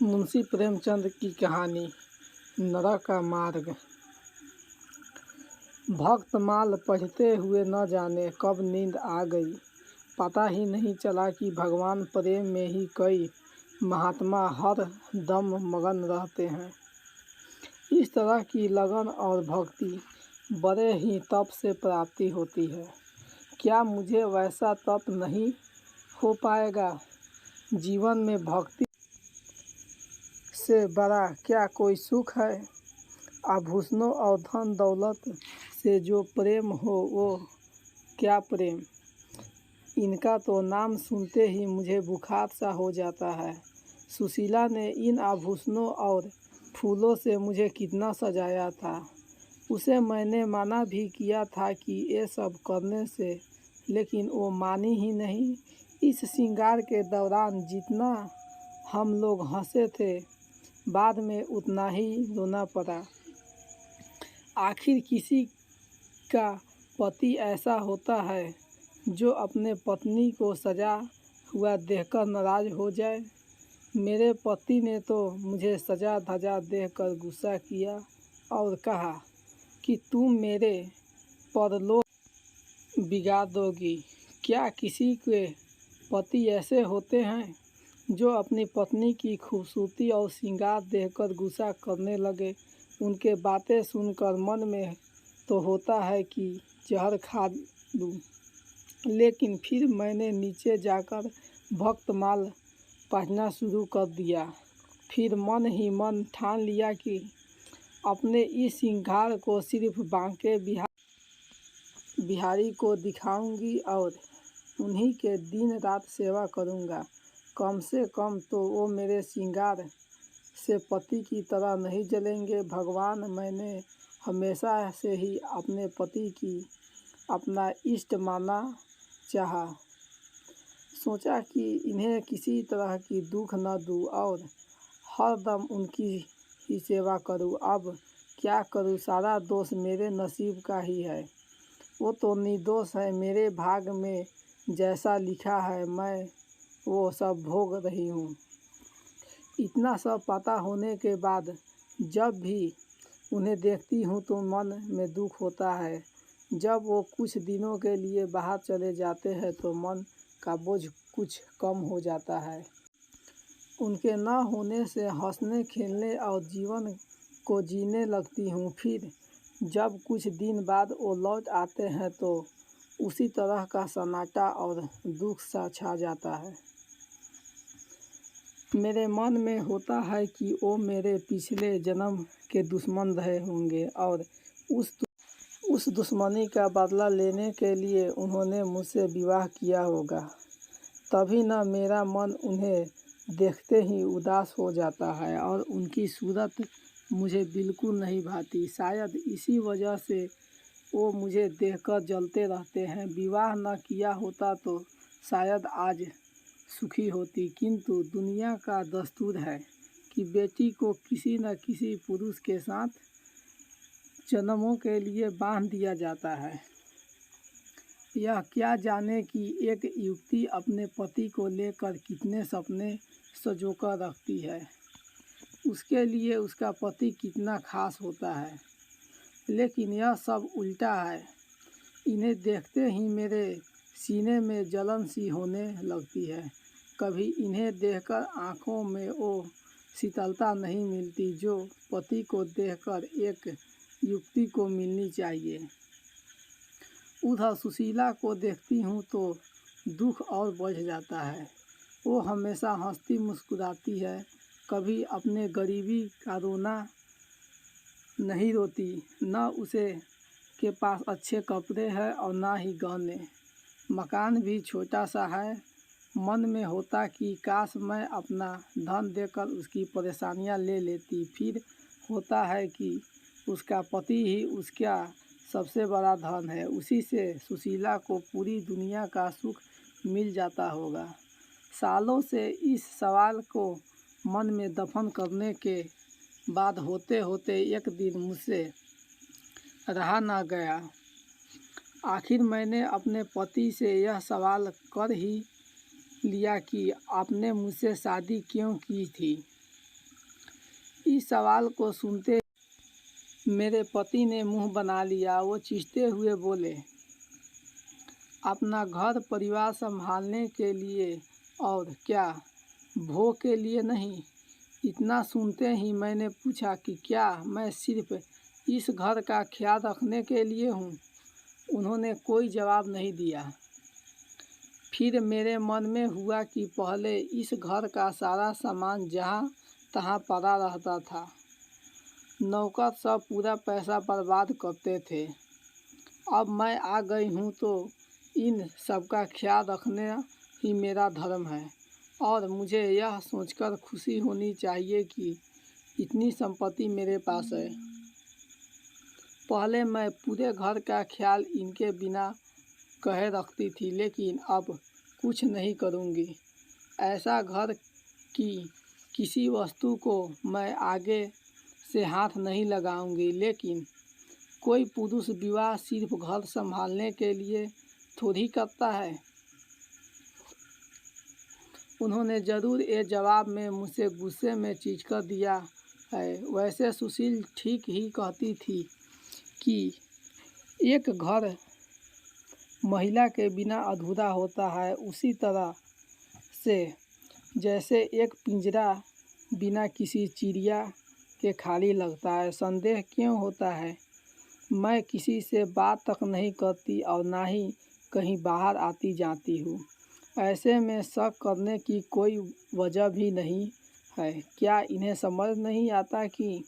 मुंशी प्रेमचंद की कहानी नरक का मार्ग। भक्तमाल पढ़ते हुए न जाने कब नींद आ गई। पता ही नहीं चला कि भगवान प्रेम में ही कई महात्मा हर दम मगन रहते हैं। इस तरह की लगन और भक्ति बड़े ही तप से प्राप्ति होती है। क्या मुझे वैसा तप नहीं हो पाएगा? जीवन में भक्ति से बड़ा क्या कोई सुख है? आभूषणों और धन दौलत से जो प्रेम हो वो क्या प्रेम। इनका तो नाम सुनते ही मुझे बुखार सा हो जाता है। सुशीला ने इन आभूषणों और फूलों से मुझे कितना सजाया था। उसे मैंने मना भी किया था कि ये सब करने से, लेकिन वो मानी ही नहीं। इस श्रृंगार के दौरान जितना हम लोग हंसे थे, बाद में उतना ही रोना पड़ा। आखिर किसी का पति ऐसा होता है जो अपने पत्नी को सजा हुआ देखकर नाराज हो जाए। मेरे पति ने तो मुझे सजा धजा देखकर गुस्सा किया और कहा कि तुम मेरे परलोक बिगाड़ दोगी। क्या किसी के पति ऐसे होते हैं जो अपनी पत्नी की खूबसूरती और श्रृंगार देखकर गुस्सा करने लगे? उनके बातें सुनकर मन में तो होता है कि जहर खा लूं, लेकिन फिर मैंने नीचे जाकर भक्तमाल पढ़ना शुरू कर दिया। फिर मन ही मन ठान लिया कि अपने इस श्रृंगार को सिर्फ बांके बिहारी को दिखाऊंगी और उन्हीं के दिन रात सेवा करूंगा। कम से कम तो वो मेरे श्रृंगार से पति की तरह नहीं जलेंगे। भगवान, मैंने हमेशा से ही अपने पति की अपना इष्ट माना चाहा। सोचा कि इन्हें किसी तरह की दुख न दूं और हर दम उनकी ही सेवा करूं। अब क्या करूं? सारा दोष मेरे नसीब का ही है। वो तो निर्दोष है। मेरे भाग में जैसा लिखा है मैं वो सब भोग रही हूँ। इतना सब पता होने के बाद जब भी उन्हें देखती हूँ तो मन में दुख होता है। जब वो कुछ दिनों के लिए बाहर चले जाते हैं तो मन का बोझ कुछ कम हो जाता है। उनके न होने से हंसने खेलने और जीवन को जीने लगती हूँ। फिर जब कुछ दिन बाद वो लौट आते हैं तो उसी तरह का सन्नाटा और दुख सा छा जाता है। मेरे मन में होता है कि वो मेरे पिछले जन्म के दुश्मन रहे होंगे और उस दुश्मनी का बदला लेने के लिए उन्होंने मुझसे विवाह किया होगा। तभी न मेरा मन उन्हें देखते ही उदास हो जाता है और उनकी सूरत मुझे बिल्कुल नहीं भाती। शायद इसी वजह से वो मुझे देखकर जलते रहते हैं। विवाह न किया होता तो शायद आज सुखी होती, किंतु दुनिया का दस्तूर है कि बेटी को किसी न किसी पुरुष के साथ जन्मों के लिए बांध दिया जाता है। यह क्या जाने कि एक युवती अपने पति को लेकर कितने सपने संजोकर रखती है। उसके लिए उसका पति कितना खास होता है। लेकिन यह सब उल्टा है। इन्हें देखते ही मेरे सीने में जलन सी होने लगती है। कभी इन्हें देखकर आँखों में वो शीतलता नहीं मिलती जो पति को देखकर एक युवती को मिलनी चाहिए। उधर सुशीला को देखती हूँ तो दुख और बढ़ जाता है। वो हमेशा हंसती मुस्कुराती है, कभी अपने गरीबी का रोना नहीं रोती। न उसे के पास अच्छे कपड़े हैं और ना ही गहने। मकान भी छोटा सा है। मन में होता कि काश मैं अपना धन देकर उसकी परेशानियां ले लेती। फिर होता है कि उसका पति ही उसका सबसे बड़ा धन है। उसी से सुशीला को पूरी दुनिया का सुख मिल जाता होगा। सालों से इस सवाल को मन में दफन करने के बाद होते होते एक दिन मुझसे रहा ना गया। आखिर मैंने अपने पति से यह सवाल कर ही लिया कि आपने मुझसे शादी क्यों की थी। इस सवाल को सुनते मेरे पति ने मुंह बना लिया। वो चीखते हुए बोले, अपना घर परिवार संभालने के लिए और क्या भोग के लिए नहीं? इतना सुनते ही मैंने पूछा कि क्या मैं सिर्फ इस घर का ख्याल रखने के लिए हूँ? उन्होंने कोई जवाब नहीं दिया। फिर मेरे मन में हुआ कि पहले इस घर का सारा सामान जहाँ तहाँ पड़ा रहता था। नौकर सब पूरा पैसा बर्बाद करते थे। अब मैं आ गई हूँ तो इन सब का ख्याल रखना ही मेरा धर्म है और मुझे यह सोचकर खुशी होनी चाहिए कि इतनी संपत्ति मेरे पास है। पहले मैं पूरे घर का ख्याल इनके बिना कहे रखती थी, लेकिन अब कुछ नहीं करूँगी। ऐसा घर की किसी वस्तु को मैं आगे से हाथ नहीं लगाऊंगी। लेकिन कोई पुरुष विवाह सिर्फ घर संभालने के लिए थोड़ी करता है। उन्होंने जरूर ये जवाब में मुझसे गुस्से में चीख कर दिया है। वैसे सुशील ठीक ही कहती थी कि एक घर महिला के बिना अधूरा होता है, उसी तरह से जैसे एक पिंजरा बिना किसी चिड़िया के खाली लगता है। संदेह क्यों होता है? मैं किसी से बात तक नहीं करती और ना ही कहीं बाहर आती जाती हूँ। ऐसे में शक करने की कोई वजह भी नहीं है। क्या इन्हें समझ नहीं आता कि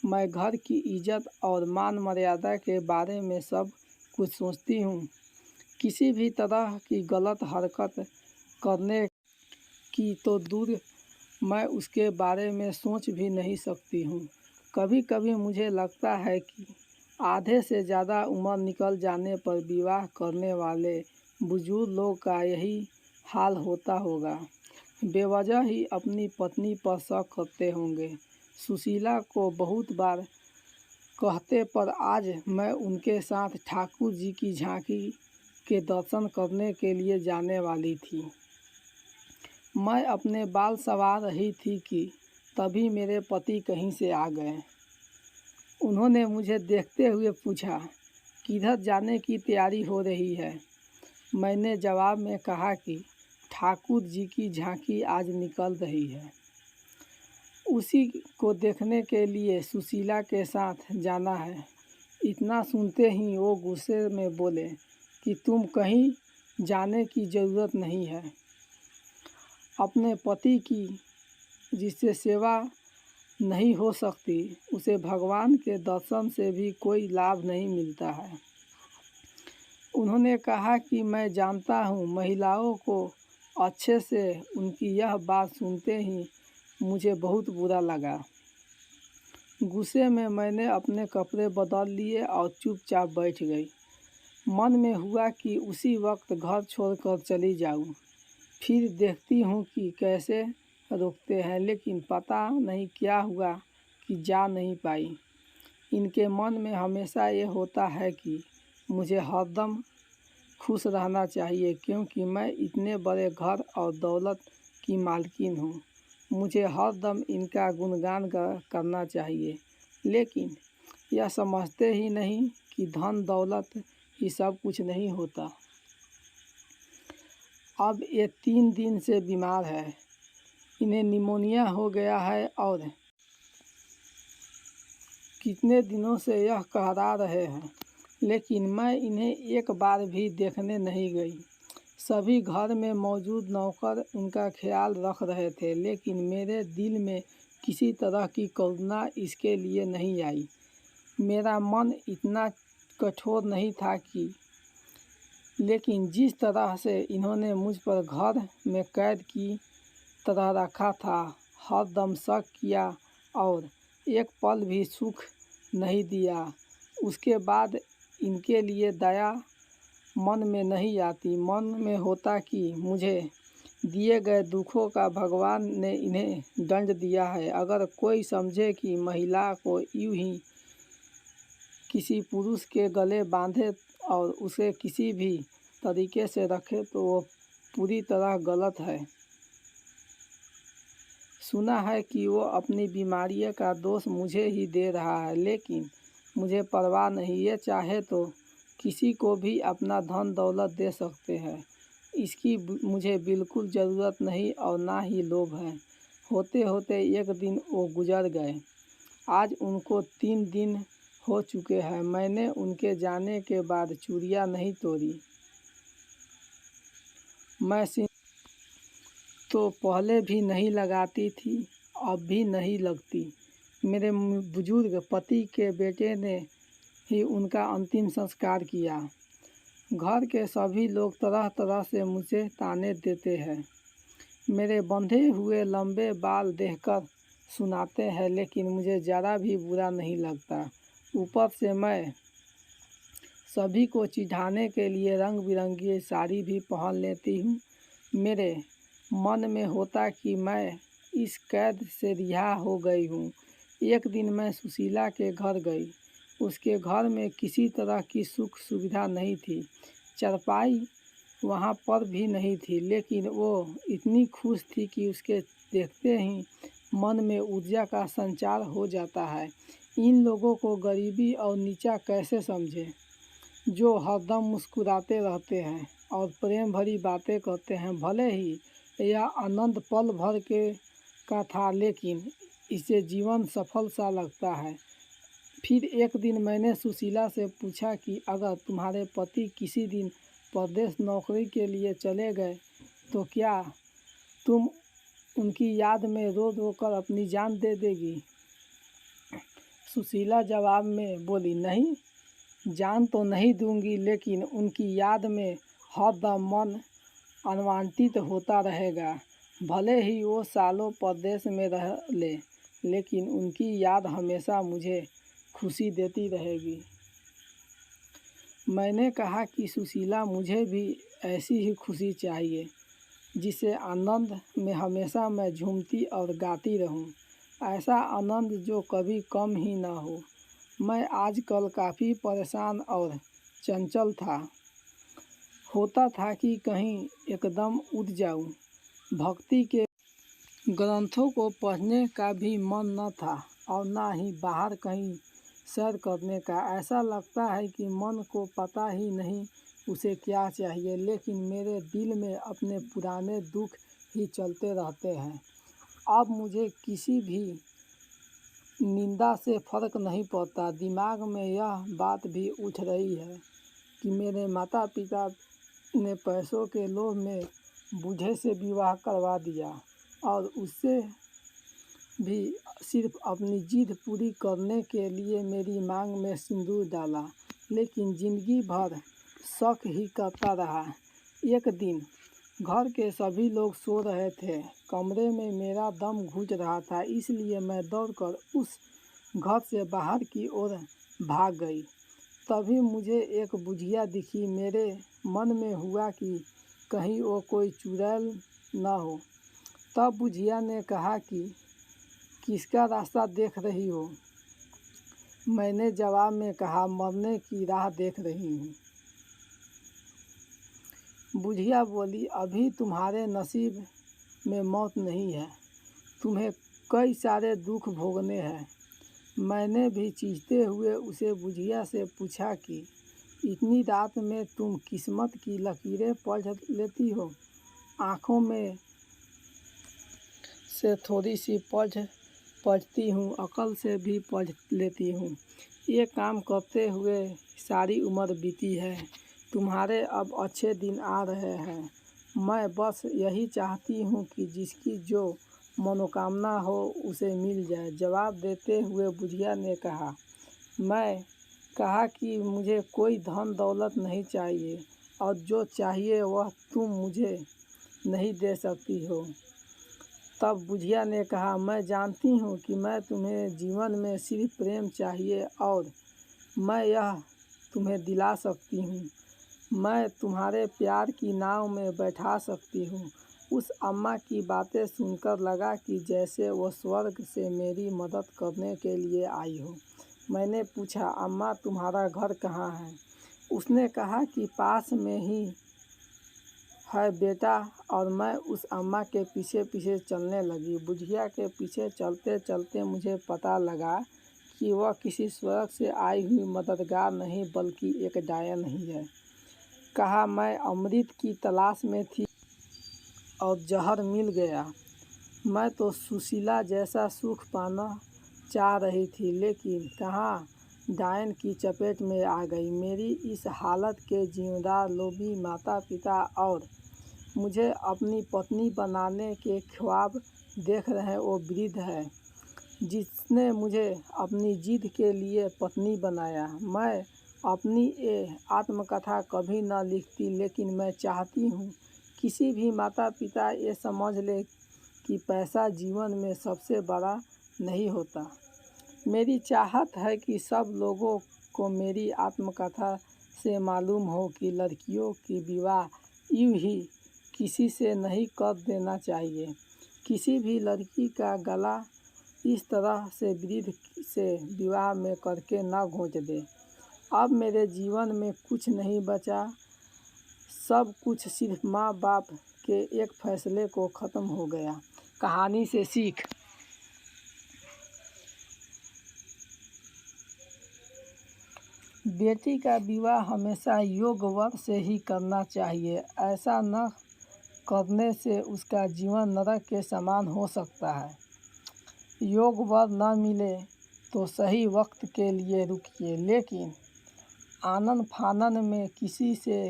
मैं घर की इज्जत और मान मर्यादा के बारे में सब कुछ सोचती हूँ? किसी भी तरह की गलत हरकत करने की तो दूर, मैं उसके बारे में सोच भी नहीं सकती हूँ। कभी कभी मुझे लगता है कि आधे से ज़्यादा उम्र निकल जाने पर विवाह करने वाले बुजुर्ग लोग का यही हाल होता होगा। बेवजह ही अपनी पत्नी पर शक करते होंगे। सुशीला को बहुत बार कहते पर आज मैं उनके साथ ठाकुर जी की झांकी के दर्शन करने के लिए जाने वाली थी। मैं अपने बाल संवार रही थी कि तभी मेरे पति कहीं से आ गए। उन्होंने मुझे देखते हुए पूछा, किधर जाने की तैयारी हो रही है? मैंने जवाब में कहा कि ठाकुर जी की झांकी आज निकल रही है, उसी को देखने के लिए सुशीला के साथ जाना है। इतना सुनते ही वो गुस्से में बोले कि तुम कहीं जाने की ज़रूरत नहीं है। अपने पति की जिससे सेवा नहीं हो सकती, उसे भगवान के दर्शन से भी कोई लाभ नहीं मिलता है। उन्होंने कहा कि मैं जानता हूँ। महिलाओं को अच्छे से उनकी यह बात सुनते ही मुझे बहुत बुरा लगा। गुस्से में मैंने अपने कपड़े बदल लिए और चुपचाप बैठ गई। मन में हुआ कि उसी वक्त घर छोड़कर चली जाऊँ। फिर देखती हूँ कि कैसे रोकते हैं, लेकिन पता नहीं क्या हुआ कि जा नहीं पाई। इनके मन में हमेशा ये होता है कि मुझे हरदम खुश रहना चाहिए, क्योंकि मैं इतने बड़े घर और दौलत की मालकिन हूँ। मुझे हरदम इनका गुणगान करना चाहिए, लेकिन यह समझते ही नहीं कि धन दौलत ही सब कुछ नहीं होता। अब ये 3 दिन से बीमार है। इन्हें निमोनिया हो गया है और कितने दिनों से यह कहरा रहे हैं, लेकिन मैं इन्हें एक बार भी देखने नहीं गई। सभी घर में मौजूद नौकर उनका ख्याल रख रहे थे, लेकिन मेरे दिल में किसी तरह की करुणा इसके लिए नहीं आई। मेरा मन इतना कठोर नहीं था कि, लेकिन जिस तरह से इन्होंने मुझ पर घर में कैद की तरह रखा था, हर दम शक किया और एक पल भी सुख नहीं दिया, उसके बाद इनके लिए दया मन में नहीं आती। मन में होता कि मुझे दिए गए दुखों का भगवान ने इन्हें दंड दिया है। अगर कोई समझे कि महिला को यूं ही किसी पुरुष के गले बांधे और उसे किसी भी तरीके से रखे, तो वो पूरी तरह गलत है। सुना है कि वो अपनी बीमारी का दोष मुझे ही दे रहा है, लेकिन मुझे परवाह नहीं। ये चाहे तो किसी को भी अपना धन दौलत दे सकते हैं। इसकी मुझे बिल्कुल ज़रूरत नहीं और ना ही लोभ है। होते होते एक दिन वो गुजर गए। आज उनको 3 दिन हो चुके हैं। मैंने उनके जाने के बाद चूड़ियाँ नहीं तोड़ी। मैं तो पहले भी नहीं लगाती थी, अब भी नहीं लगती। मेरे बुजुर्ग पति के बेटे ने ही उनका अंतिम संस्कार किया। घर के सभी लोग तरह तरह से मुझे ताने देते हैं। मेरे बंधे हुए लंबे बाल देखकर सुनाते हैं, लेकिन मुझे ज़रा भी बुरा नहीं लगता। ऊपर से मैं सभी को चिढ़ाने के लिए रंग बिरंगी साड़ी भी पहन लेती हूँ। मेरे मन में होता कि मैं इस कैद से रिहा हो गई हूँ। एक दिन मैं सुशीला के घर गई। उसके घर में किसी तरह की सुख सुविधा नहीं थी। चारपाई वहाँ पर भी नहीं थी, लेकिन वो इतनी खुश थी कि उसके देखते ही मन में ऊर्जा का संचार हो जाता है। इन लोगों को गरीबी और नीचा कैसे समझे, जो हरदम मुस्कुराते रहते हैं और प्रेम भरी बातें करते हैं। भले ही यह आनंद पल भर का था, लेकिन इसे जीवन सफल सा लगता है। फिर एक दिन मैंने सुशीला से पूछा कि अगर तुम्हारे पति किसी दिन परदेश नौकरी के लिए चले गए तो क्या तुम उनकी याद में रो रो कर अपनी जान दे देगी? सुशीला जवाब में बोली, नहीं, जान तो नहीं दूंगी, लेकिन उनकी याद में हरदम मन अनवांछित होता रहेगा। भले ही वो सालों परदेश में रह ले, लेकिन उनकी याद हमेशा मुझे खुशी देती रहेगी। मैंने कहा कि सुशीला, मुझे भी ऐसी ही खुशी चाहिए, जिसे आनंद में हमेशा मैं झूमती और गाती रहूं। ऐसा आनंद जो कभी कम ही ना हो। मैं आजकल काफ़ी परेशान और चंचल था। होता था कि कहीं एकदम उठ जाऊं। भक्ति के ग्रंथों को पढ़ने का भी मन न था और ना ही बाहर कहीं सैर करने का। ऐसा लगता है कि मन को पता ही नहीं उसे क्या चाहिए, लेकिन मेरे दिल में अपने पुराने दुख ही चलते रहते हैं। अब मुझे किसी भी निंदा से फर्क नहीं पड़ता। दिमाग में यह बात भी उठ रही है कि मेरे माता पिता ने पैसों के लोभ में बूढ़े से विवाह करवा दिया और उससे भी सिर्फ अपनी जिद पूरी करने के लिए मेरी मांग में सिंदूर डाला, लेकिन जिंदगी भर शक ही करता रहा। एक दिन घर के सभी लोग सो रहे थे। कमरे में मेरा दम घुट रहा था, इसलिए मैं दौड़कर उस घर से बाहर की ओर भाग गई। तभी मुझे एक बुझिया दिखी। मेरे मन में हुआ कि कहीं वो कोई चुड़ैल न हो। तब बुझिया ने कहा कि किसका रास्ता देख रही हो? मैंने जवाब में कहा, मरने की राह देख रही हूँ। बुझिया बोली, अभी तुम्हारे नसीब में मौत नहीं है, तुम्हें कई सारे दुख भोगने हैं। मैंने भी चीखते हुए उसे बुझिया से पूछा कि इतनी रात में तुम किस्मत की लकीरें पढ़ लेती हो? आँखों में से थोड़ी सी पढ़ती हूँ, अकल से भी पढ़ लेती हूँ। ये काम करते हुए सारी उम्र बीती है। तुम्हारे अब अच्छे दिन आ रहे हैं। मैं बस यही चाहती हूँ कि जिसकी जो मनोकामना हो उसे मिल जाए। जवाब देते हुए बुझिया ने कहा, मैं कहा कि मुझे कोई धन दौलत नहीं चाहिए और जो चाहिए वह तुम मुझे नहीं दे सकती हो। तब बुझिया ने कहा, मैं जानती हूँ कि मैं तुम्हें जीवन में सिर्फ प्रेम चाहिए और मैं यह तुम्हें दिला सकती हूँ। मैं तुम्हारे प्यार की नाव में बैठा सकती हूँ। उस अम्मा की बातें सुनकर लगा कि जैसे वो स्वर्ग से मेरी मदद करने के लिए आई हो। मैंने पूछा, अम्मा तुम्हारा घर कहाँ है? उसने कहा कि पास में ही है बेटा, और मैं उस अम्मा के पीछे पीछे चलने लगी। बुढ़िया के पीछे चलते चलते मुझे पता लगा कि वह किसी स्वर्ग से आई हुई मददगार नहीं बल्कि एक डायन ही है। कहा मैं अमृत की तलाश में थी और जहर मिल गया। मैं तो सुशीला जैसा सुख पाना चाह रही थी, लेकिन कहाँ डायन की चपेट में आ गई। मेरी इस हालत के जिम्मेदार लोभी माता पिता और मुझे अपनी पत्नी बनाने के ख्वाब देख रहे वो वृद्ध है जिसने मुझे अपनी जिद के लिए पत्नी बनाया। मैं अपनी ये आत्मकथा कभी न लिखती, लेकिन मैं चाहती हूँ किसी भी माता पिता ये समझ ले कि पैसा जीवन में सबसे बड़ा नहीं होता। मेरी चाहत है कि सब लोगों को मेरी आत्मकथा से मालूम हो कि लड़कियों की विवाह यूं ही किसी से नहीं कर देना चाहिए। किसी भी लड़की का गला इस तरह से वृद्ध से विवाह में करके न घोंच दे। अब मेरे जीवन में कुछ नहीं बचा, सब कुछ सिर्फ माँ बाप के एक फैसले को ख़त्म हो गया। कहानी से सीख। बेटी का विवाह हमेशा योग्य वर से ही करना चाहिए। ऐसा न करने से उसका जीवन नरक के समान हो सकता है। योग्य वर न मिले तो सही वक्त के लिए रुकिए, लेकिन आनन फानन में किसी से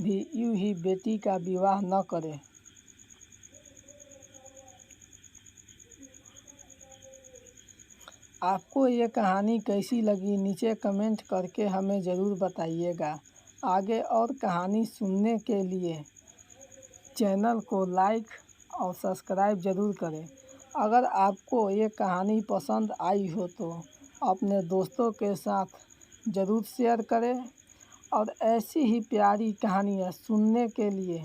भी यूं ही बेटी का विवाह न करें। आपको ये कहानी कैसी लगी नीचे कमेंट करके हमें ज़रूर बताइएगा। आगे और कहानी सुनने के लिए चैनल को लाइक और सब्सक्राइब ज़रूर करें। अगर आपको ये कहानी पसंद आई हो तो अपने दोस्तों के साथ ज़रूर शेयर करें और ऐसी ही प्यारी कहानियाँ सुनने के लिए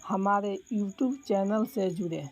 हमारे YouTube चैनल से जुड़ें।